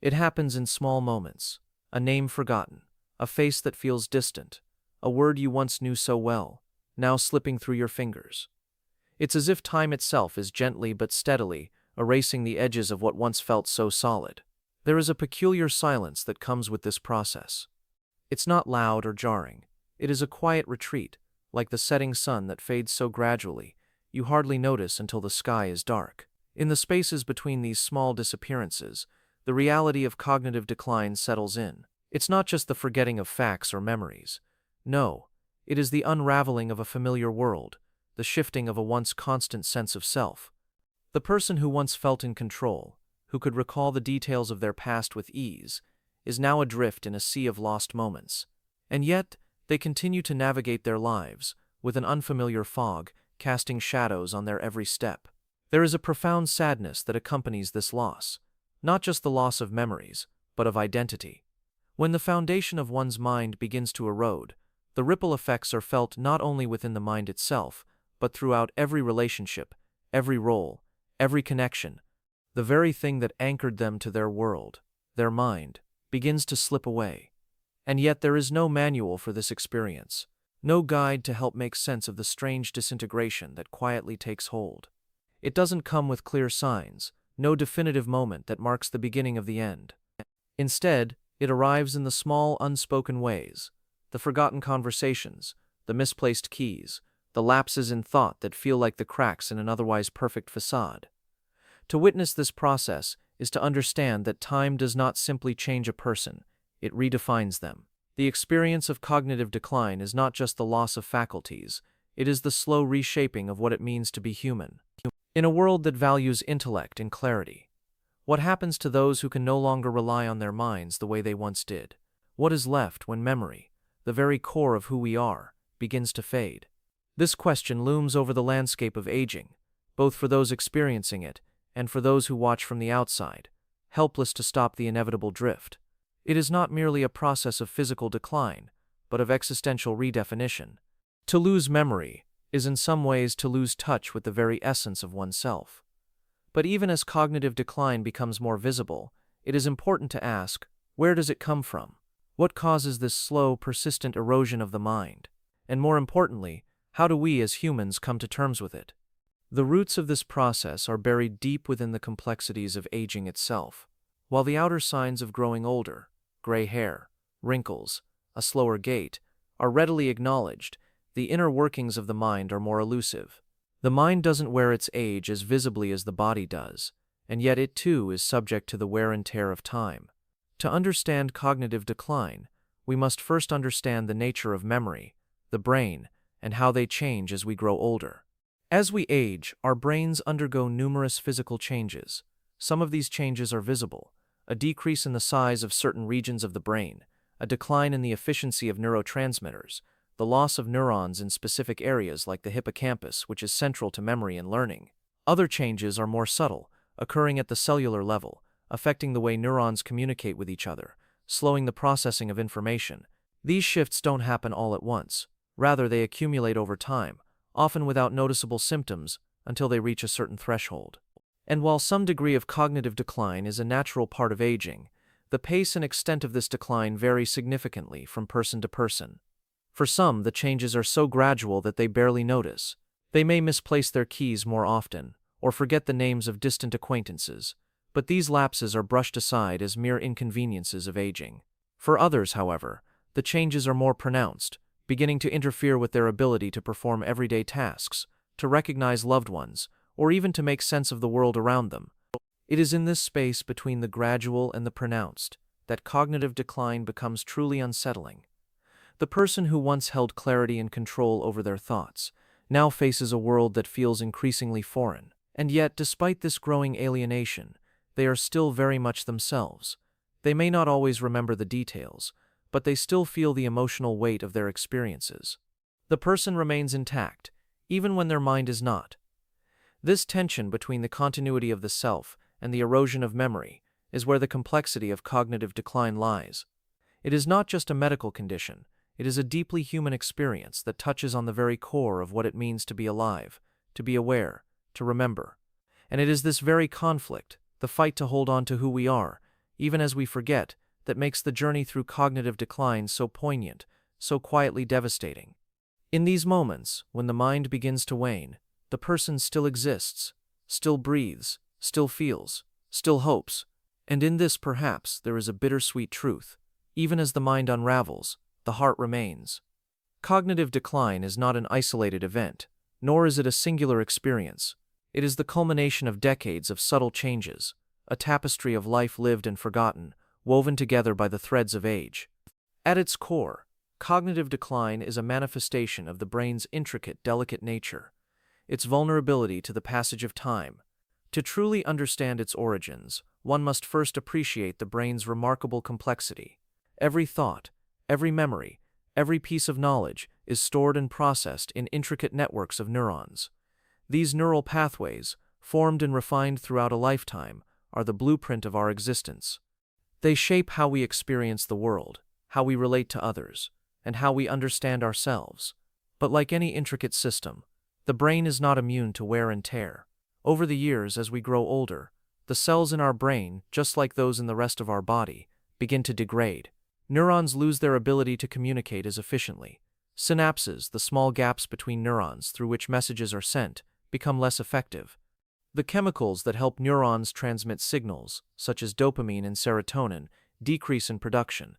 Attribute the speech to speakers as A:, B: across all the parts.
A: It happens in small moments: a name forgotten, a face that feels distant, a word you once knew so well, now slipping through your fingers. It's as if time itself is gently but steadily erasing the edges of what once felt so solid. There is a peculiar silence that comes with this process. It's not loud or jarring. It is a quiet retreat, like the setting sun that fades so gradually, you hardly notice until the sky is dark. In the spaces between these small disappearances, the reality of cognitive decline settles in. It's not just the forgetting of facts or memories. No, it is the unraveling of a familiar world, the shifting of a once constant sense of self. The person who once felt in control, who could recall the details of their past with ease, is now adrift in a sea of lost moments. And yet, they continue to navigate their lives, with an unfamiliar fog casting shadows on their every step. There is a profound sadness that accompanies this loss, not just the loss of memories, but of identity. When the foundation of one's mind begins to erode, the ripple effects are felt not only within the mind itself, but throughout every relationship, every role, every connection. The very thing that anchored them to their world, their mind, begins to slip away. And yet there is no manual for this experience, no guide to help make sense of the strange disintegration that quietly takes hold. It doesn't come with clear signs, no definitive moment that marks the beginning of the end. Instead, it arrives in the small, unspoken ways, the forgotten conversations, the misplaced keys, the lapses in thought that feel like the cracks in an otherwise perfect facade. To witness this process is to understand that time does not simply change a person, it redefines them. The experience of cognitive decline is not just the loss of faculties, it is the slow reshaping of what it means to be human. In a world that values intellect and clarity, what happens to those who can no longer rely on their minds the way they once did? What is left when memory, the very core of who we are, begins to fade? This question looms over the landscape of aging, both for those experiencing it and for those who watch from the outside, helpless to stop the inevitable drift. It is not merely a process of physical decline, but of existential redefinition. To lose memory is in some ways to lose touch with the very essence of oneself. But even as cognitive decline becomes more visible, it is important to ask, where does it come from? What causes this slow, persistent erosion of the mind? And more importantly, how do we as humans come to terms with it? The roots of this process are buried deep within the complexities of aging itself. While the outer signs of growing older, gray hair, wrinkles, a slower gait, are readily acknowledged, the inner workings of the mind are more elusive. The mind doesn't wear its age as visibly as the body does, and yet it too is subject to the wear and tear of time. To understand cognitive decline, we must first understand the nature of memory, the brain, and how they change as we grow older. As we age, our brains undergo numerous physical changes. Some of these changes are visible: a decrease in the size of certain regions of the brain, a decline in the efficiency of neurotransmitters, the loss of neurons in specific areas like the hippocampus, which is central to memory and learning. Other changes are more subtle, occurring at the cellular level, affecting the way neurons communicate with each other, slowing the processing of information. These shifts don't happen all at once. Rather, they accumulate over time, often without noticeable symptoms, until they reach a certain threshold. And while some degree of cognitive decline is a natural part of aging, the pace and extent of this decline vary significantly from person to person. For some, the changes are so gradual that they barely notice. They may misplace their keys more often, or forget the names of distant acquaintances, but these lapses are brushed aside as mere inconveniences of aging. For others, however, the changes are more pronounced, beginning to interfere with their ability to perform everyday tasks, to recognize loved ones, or even to make sense of the world around them. It is in this space between the gradual and the pronounced that cognitive decline becomes truly unsettling. The person who once held clarity and control over their thoughts now faces a world that feels increasingly foreign. And yet, despite this growing alienation, they are still very much themselves. They may not always remember the details, but they still feel the emotional weight of their experiences. The person remains intact, even when their mind is not. This tension between the continuity of the self and the erosion of memory is where the complexity of cognitive decline lies. It is not just a medical condition, it is a deeply human experience that touches on the very core of what it means to be alive, to be aware, to remember. And it is this very conflict, the fight to hold on to who we are, even as we forget, that makes the journey through cognitive decline so poignant, so quietly devastating. In these moments, when the mind begins to wane, the person still exists, still breathes, still feels, still hopes, and in this perhaps there is a bittersweet truth. Even as the mind unravels, the heart remains. Cognitive decline is not an isolated event, nor is it a singular experience. It is the culmination of decades of subtle changes, a tapestry of life lived and forgotten, woven together by the threads of age. At its core, cognitive decline is a manifestation of the brain's intricate, delicate nature, its vulnerability to the passage of time. To truly understand its origins, one must first appreciate the brain's remarkable complexity. Every thought, every memory, every piece of knowledge is stored and processed in intricate networks of neurons. These neural pathways, formed and refined throughout a lifetime, are the blueprint of our existence. They shape how we experience the world, how we relate to others, and how we understand ourselves. But like any intricate system, the brain is not immune to wear and tear. Over the years, as we grow older, the cells in our brain, just like those in the rest of our body, begin to degrade. Neurons lose their ability to communicate as efficiently. Synapses, the small gaps between neurons through which messages are sent, become less effective. The chemicals that help neurons transmit signals, such as dopamine and serotonin, decrease in production.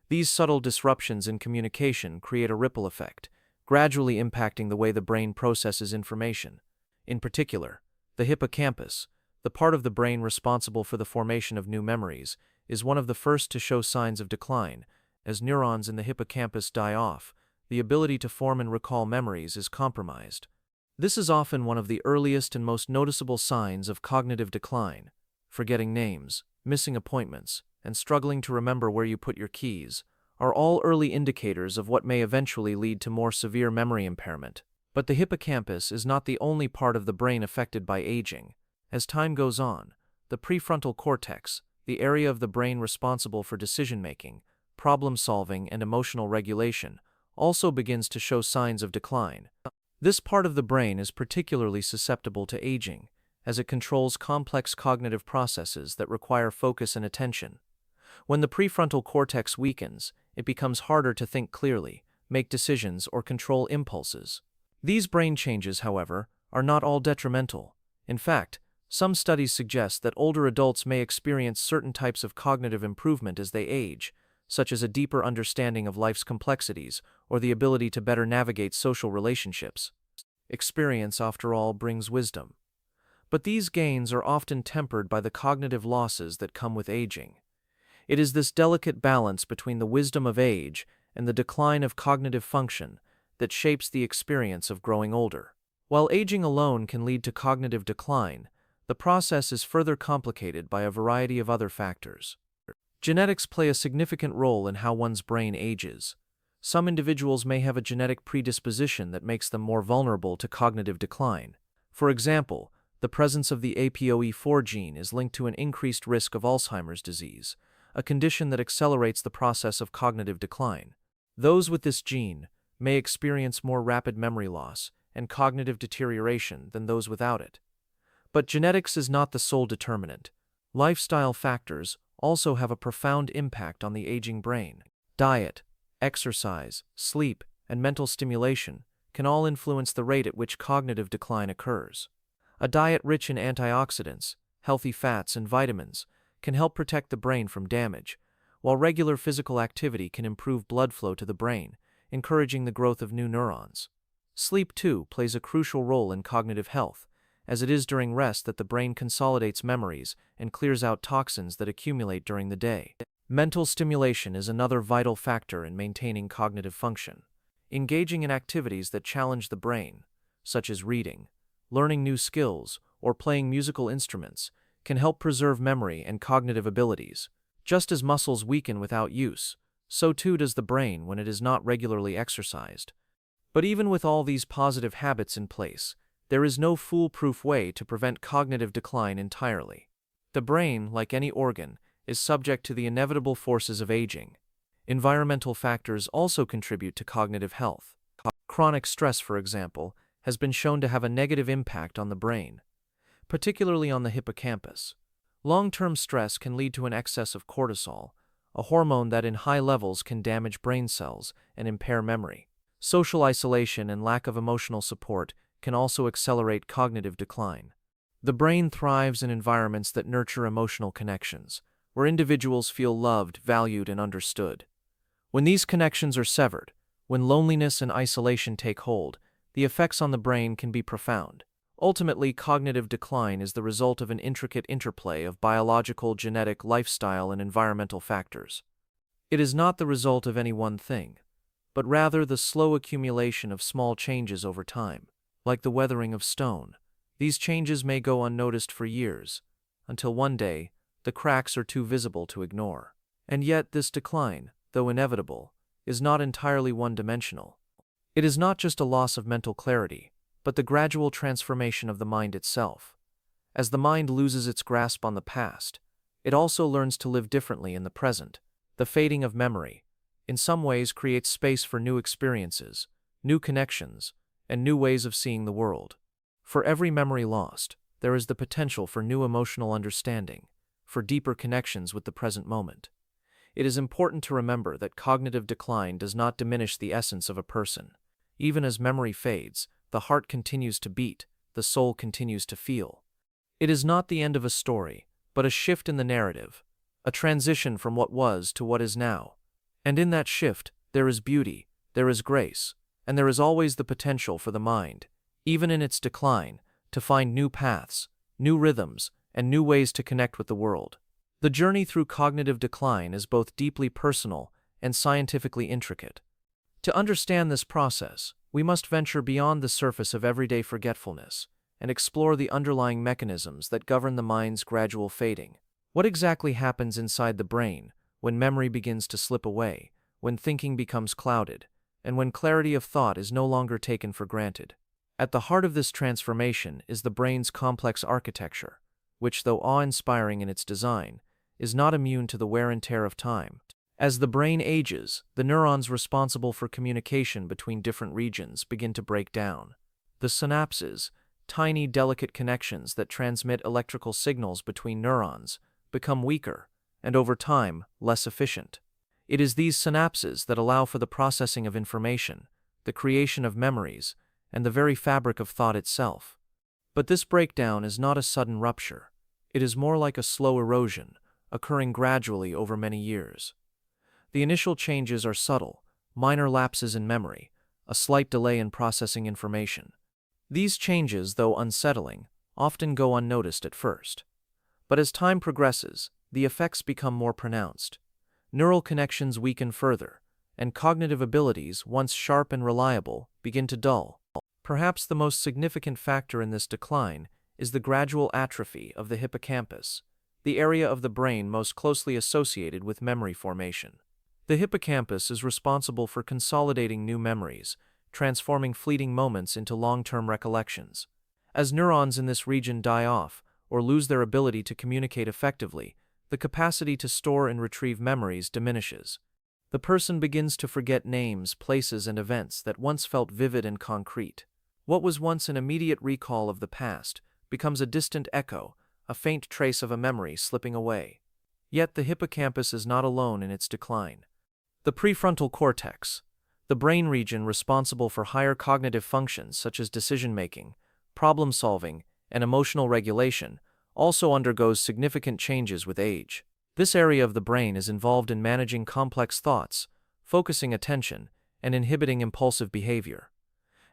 A: These subtle disruptions in communication create a ripple effect, gradually impacting the way the brain processes information. In particular, the hippocampus, the part of the brain responsible for the formation of new memories, is one of the first to show signs of decline. As neurons in the hippocampus die off, the ability to form and recall memories is compromised. This is often one of the earliest and most noticeable signs of cognitive decline. Forgetting names, missing appointments, and struggling to remember where you put your keys are all early indicators of what may eventually lead to more severe memory impairment. But the hippocampus is not the only part of the brain affected by aging. As time goes on, the prefrontal cortex, the area of the brain responsible for decision-making, problem-solving, and emotional regulation, also begins to show signs of decline. This part of the brain is particularly susceptible to aging, as it controls complex cognitive processes that require focus and attention. When the prefrontal cortex weakens, it becomes harder to think clearly, make decisions, or control impulses. These brain changes, however, are not all detrimental. In fact, some studies suggest that older adults may experience certain types of cognitive improvement as they age, such as a deeper understanding of life's complexities or the ability to better navigate social relationships. Experience, after all, brings wisdom. But these gains are often tempered by the cognitive losses that come with aging. It is this delicate balance between the wisdom of age and the decline of cognitive function that shapes the experience of growing older. While aging alone can lead to cognitive decline, the process is further complicated by a variety of other factors. Genetics play a significant role in how one's brain ages. Some individuals may have a genetic predisposition that makes them more vulnerable to cognitive decline. For example, the presence of the APOE4 gene is linked to an increased risk of Alzheimer's disease, a condition that accelerates the process of cognitive decline. Those with this gene may experience more rapid memory loss and cognitive deterioration than those without it. But genetics is not the sole determinant. Lifestyle factors also have a profound impact on the aging brain. Diet, exercise, sleep, and mental stimulation can all influence the rate at which cognitive decline occurs. A diet rich in antioxidants, healthy fats, and vitamins can help protect the brain from damage, while regular physical activity can improve blood flow to the brain, encouraging the growth of new neurons. Sleep, too, plays a crucial role in cognitive health, as it is during rest that the brain consolidates memories and clears out toxins that accumulate during the day. Mental stimulation is another vital factor in maintaining cognitive function. Engaging in activities that challenge the brain, such as reading, learning new skills, or playing musical instruments, can help preserve memory and cognitive abilities. Just as muscles weaken without use, so too does the brain when it is not regularly exercised. But even with all these positive habits in place, there is no foolproof way to prevent cognitive decline entirely. The brain, like any organ, is subject to the inevitable forces of aging. Environmental factors also contribute to cognitive health. Chronic stress, for example, has been shown to have a negative impact on the brain, particularly on the hippocampus. Long-term stress can lead to an excess of cortisol, a hormone that in high levels can damage brain cells and impair memory. Social isolation and lack of emotional support can also accelerate cognitive decline. The brain thrives in environments that nurture emotional connections, where individuals feel loved, valued, and understood. When these connections are severed, when loneliness and isolation take hold, the effects on the brain can be profound. Ultimately, cognitive decline is the result of an intricate interplay of biological, genetic, lifestyle, and environmental factors. It is not the result of any one thing, but rather the slow accumulation of small changes over time. Like the weathering of stone, these changes may go unnoticed for years, until one day, the cracks are too visible to ignore. And yet this decline, though inevitable, is not entirely one-dimensional. It is not just a loss of mental clarity, but the gradual transformation of the mind itself. As the mind loses its grasp on the past, it also learns to live differently in the present. The fading of memory, in some ways, creates space for new experiences, new connections, and new ways of seeing the world. For every memory lost, there is the potential for new emotional understanding, for deeper connections with the present moment. It is important to remember that cognitive decline does not diminish the essence of a person. Even as memory fades, the heart continues to beat, the soul continues to feel. It is not the end of a story, but a shift in the narrative, a transition from what was to what is now. And in that shift, there is beauty, there is grace, and there is always the potential for the mind, even in its decline, to find new paths, new rhythms, and new ways to connect with the world. The journey through cognitive decline is both deeply personal and scientifically intricate. To understand this process, we must venture beyond the surface of everyday forgetfulness and explore the underlying mechanisms that govern the mind's gradual fading. What exactly happens inside the brain when memory begins to slip away, when thinking becomes clouded, and when clarity of thought is no longer taken for granted? At the heart of this transformation is the brain's complex architecture, which, though awe-inspiring in its design, is not immune to the wear and tear of time. As the brain ages, the neurons responsible for communication between different regions begin to break down. The synapses, tiny, delicate connections that transmit electrical signals between neurons, become weaker, and over time, less efficient. It is these synapses that allow for the processing of information, the creation of memories, and the very fabric of thought itself. But this breakdown is not a sudden rupture. It is more like a slow erosion, occurring gradually over many years. The initial changes are subtle, minor lapses in memory, a slight delay in processing information. These changes, though unsettling, often go unnoticed at first. But as time progresses, the effects become more pronounced. Neural connections weaken further, and cognitive abilities, once sharp and reliable, begin to dull. Perhaps the most significant factor in this decline is the gradual atrophy of the hippocampus, the area of the brain most closely associated with memory formation. The hippocampus is responsible for consolidating new memories, transforming fleeting moments into long-term recollections. As neurons in this region die off or lose their ability to communicate effectively, the capacity to store and retrieve memories diminishes. The person begins to forget names, places, and events that once felt vivid and concrete. What was once an immediate recall of the past becomes a distant echo, a faint trace of a memory slipping away. Yet the hippocampus is not alone in its decline. The prefrontal cortex, the brain region responsible for higher cognitive functions such as decision-making, problem-solving, and emotional regulation, also undergoes significant changes with age. This area of the brain is involved in managing complex thoughts, focusing attention, and inhibiting impulsive behavior.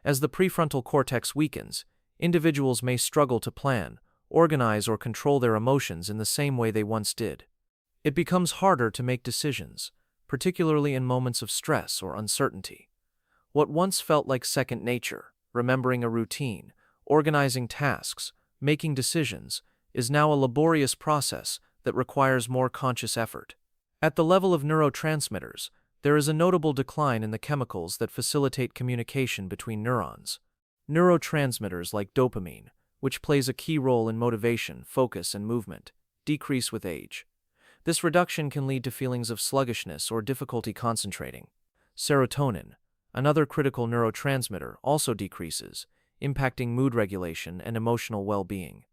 A: As the prefrontal cortex weakens, individuals may struggle to plan, organize, or control their emotions in the same way they once did. It becomes harder to make decisions, particularly in moments of stress or uncertainty. What once felt like second nature, remembering a routine, organizing tasks, making decisions, is now a laborious process that requires more conscious effort. At the level of neurotransmitters, there is a notable decline in the chemicals that facilitate communication between neurons. Neurotransmitters like dopamine, which plays a key role in motivation, focus, and movement, decrease with age. This reduction can lead to feelings of sluggishness or difficulty concentrating. Serotonin, another critical neurotransmitter, also decreases, impacting mood regulation and emotional well-being.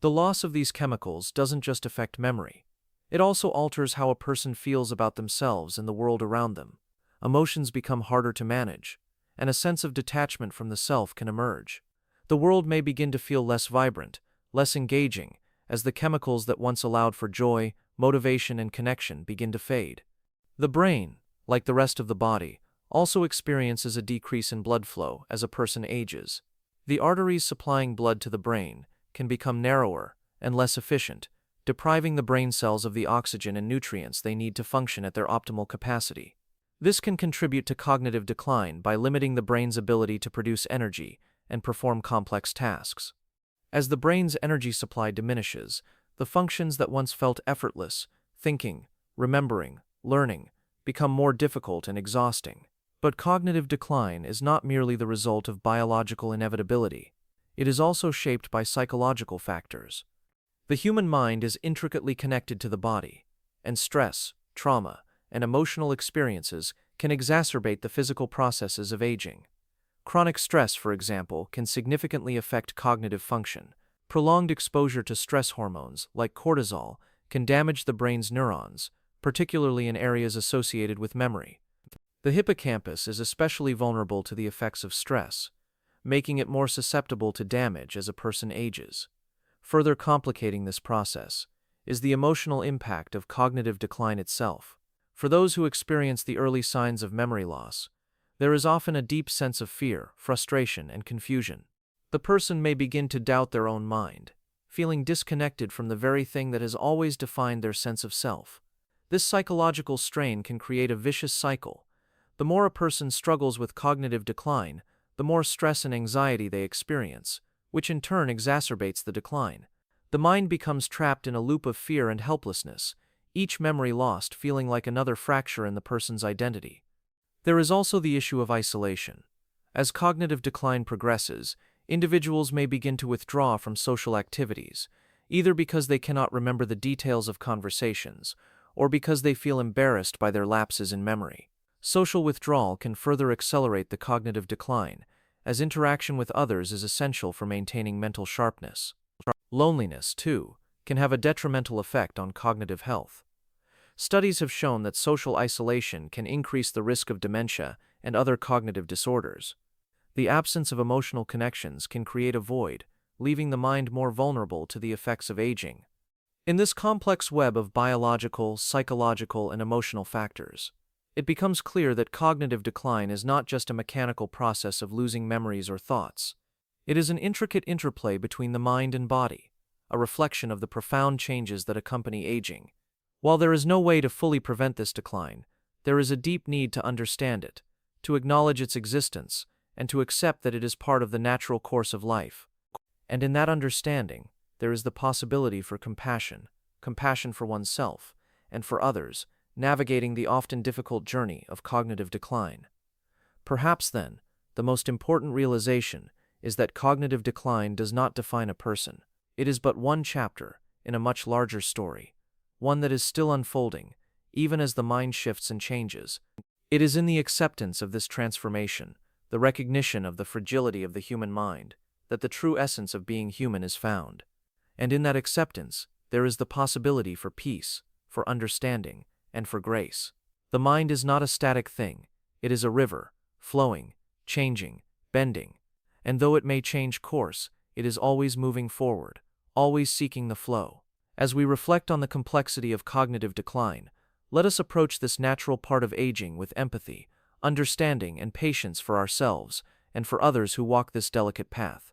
A: The loss of these chemicals doesn't just affect memory. It also alters how a person feels about themselves and the world around them. Emotions become harder to manage, and a sense of detachment from the self can emerge. The world may begin to feel less vibrant, less engaging, as the chemicals that once allowed for joy, motivation, and connection begin to fade. The brain, like the rest of the body, also experiences a decrease in blood flow as a person ages. The arteries supplying blood to the brain can become narrower and less efficient, depriving the brain cells of the oxygen and nutrients they need to function at their optimal capacity. This can contribute to cognitive decline by limiting the brain's ability to produce energy and perform complex tasks. As the brain's energy supply diminishes, the functions that once felt effortless, thinking, remembering, learning, become more difficult and exhausting. But cognitive decline is not merely the result of biological inevitability. It is also shaped by psychological factors. The human mind is intricately connected to the body, and stress, trauma, and emotional experiences can exacerbate the physical processes of aging. Chronic stress, for example, can significantly affect cognitive function. Prolonged exposure to stress hormones, like cortisol, can damage the brain's neurons, particularly in areas associated with memory. The hippocampus is especially vulnerable to the effects of stress, making it more susceptible to damage as a person ages. Further complicating this process is the emotional impact of cognitive decline itself. For those who experience the early signs of memory loss, there is often a deep sense of fear, frustration, and confusion. The person may begin to doubt their own mind, feeling disconnected from the very thing that has always defined their sense of self. This psychological strain can create a vicious cycle. The more a person struggles with cognitive decline, the more stress and anxiety they experience, which in turn exacerbates the decline. The mind becomes trapped in a loop of fear and helplessness, each memory lost feeling like another fracture in the person's identity. There is also the issue of isolation. As cognitive decline progresses, individuals may begin to withdraw from social activities, either because they cannot remember the details of conversations, or because they feel embarrassed by their lapses in memory. Social withdrawal can further accelerate the cognitive decline, as interaction with others is essential for maintaining mental sharpness. Loneliness, too, can have a detrimental effect on cognitive health. Studies have shown that social isolation can increase the risk of dementia and other cognitive disorders. The absence of emotional connections can create a void, leaving the mind more vulnerable to the effects of aging. In this complex web of biological, psychological, and emotional factors, it becomes clear that cognitive decline is not just a mechanical process of losing memories or thoughts. It is an intricate interplay between the mind and body, a reflection of the profound changes that accompany aging. While there is no way to fully prevent this decline, there is a deep need to understand it, to acknowledge its existence, and to accept that it is part of the natural course of life. And in that understanding, there is the possibility for compassion for oneself, and for others, navigating the often difficult journey of cognitive decline. Perhaps then, the most important realization is that cognitive decline does not define a person. It is but one chapter in a much larger story, one that is still unfolding, even as the mind shifts and changes. It is in the acceptance of this transformation, the recognition of the fragility of the human mind, that the true essence of being human is found. And in that acceptance, there is the possibility for peace, for understanding, and for grace. The mind is not a static thing. It is a river, flowing, changing, bending. And though it may change course, it is always moving forward, always seeking the flow. As we reflect on the complexity of cognitive decline, let us approach this natural part of aging with empathy, understanding, and patience for ourselves and for others who walk this delicate path.